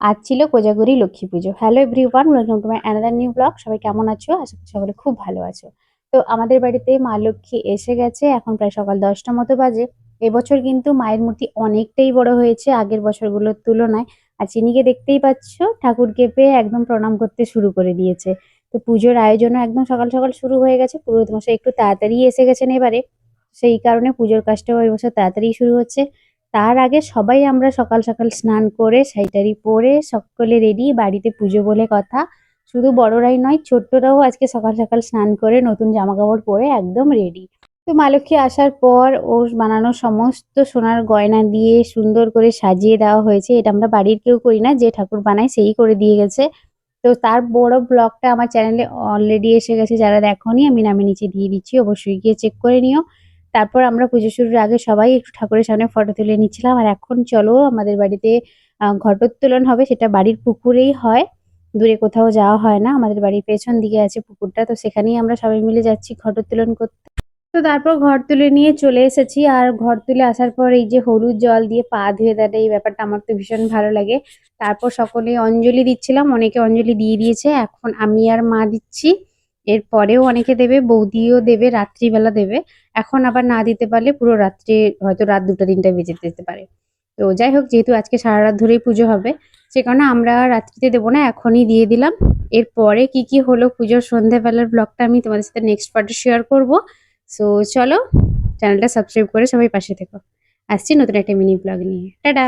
আজ ছিল কোজাগরি লক্ষ্মী পুজো। Hello everyone, welcome to my another new blog. সবাই কেমন আছো? আশা করি সকলে খুব ভালো আছো। তো আমাদের বাড়িতে মা লক্ষ্মী এসে গেছে। এখন প্রায় সকাল ১০টা মতো বাজে। এবছর কিন্তু মায়ের মূর্তি অনেকটাই বড় হয়েছে আগের বছরগুলোর তুলনায়। আর চিনিকে দেখতেই পাচ্ছ, ঠাকুরকে পেয়ে একদম প্রণাম করতে শুরু করে দিয়েছে। তো পুজোর আয়োজনও একদম সকাল সকাল শুরু হয়ে গেছে। পুরোহিত মশাই একটু তাড়াতাড়ি এসে গেছেন এবারে। সেই কারণে পুজোর কাজটাও এবছর তাড়াতাড়ি শুরু হচ্ছে। তার আগে সবাই আমরা সকাল সকাল স্নান করে শাড়ি-টাড়ি পরে সকলে রেডি, বাড়িতে পুজো বলে কথা। শুধু বড়রাই নয়, ছোট্টরাও আজকে সকাল সকাল স্নান করে নতুন জামাকাপড় পরে একদম রেডি। তো মা লক্ষ্মী আসার পর ওর বানানো সমস্ত সোনার গয়না দিয়ে সুন্দর করে সাজিয়ে দেওয়া হয়েছে। এটা আমরা বাড়ির কেউ করি না, যে ঠাকুর বানায় সেই করে দিয়ে গেছে। তো তার বড় ব্লগটা আমার চ্যানেলে অলরেডি এসে গেছে, যারা দেখোনি আমি নামে নিচে দিয়ে দিচ্ছি, অবশ্যই গিয়ে চেক করে নিও। তারপর আমরা পুজো শুরুর আগে সবাই একটু ঠাকুরের সামনে ফটো তুলে নিচ্ছিলাম। আর এখন চলো আমাদের বাড়িতে ঘটোত্তোলন হবে, সেটা বাড়ির পুকুরেই হয়। দূরে কোথাও যাওয়া হয় না। আমাদের বাড়ির পেছন দিকে আছে পুকুরটা, তো সেখানেই আমরা সবাই মিলে যাচ্ছি ঘটোত্তোলন করতে। তো তারপর ঘর তুলে নিয়ে চলে এসেছি। আর ঘর তুলে আসার পর এই যে হলুদ জল দিয়ে পা ধুয়ে দেওয়াটা, এই ব্যাপারটা আমার তো ভীষণ ভালো লাগে। তারপর সকলে অঞ্জলি দিচ্ছিলাম, অনেকে অঞ্জলি দিয়ে দিয়েছে, এখন আমি আর মা দিচ্ছি। এরপরেও অনেকে দেবে, বৌদিও দেবে, রাত্রিবেলা দেবে। এখন আবার না দিতে পারলে পুরো রাত্রে, হয়তো রাত ২টা ৩টা বেজে যেতে পারে। তো যাই হোক, যেহেতু আজকে সারা রাত ধরেই পুজো হবে, সে কারণে আমরা রাত্রিতে দেবো না, এখনই দিয়ে দিলাম। এরপরে কি কি হলো পুজোর সন্ধ্যাবেলার ব্লগটা আমি তোমাদের সাথে নেক্সট পার্টে শেয়ার করব। সো চলো, চ্যানেলটা সাবস্ক্রাইব করে সবাই পাশে থেকো। আসছি নতুন একটা মিনি ব্লগ নিয়ে। টাটা।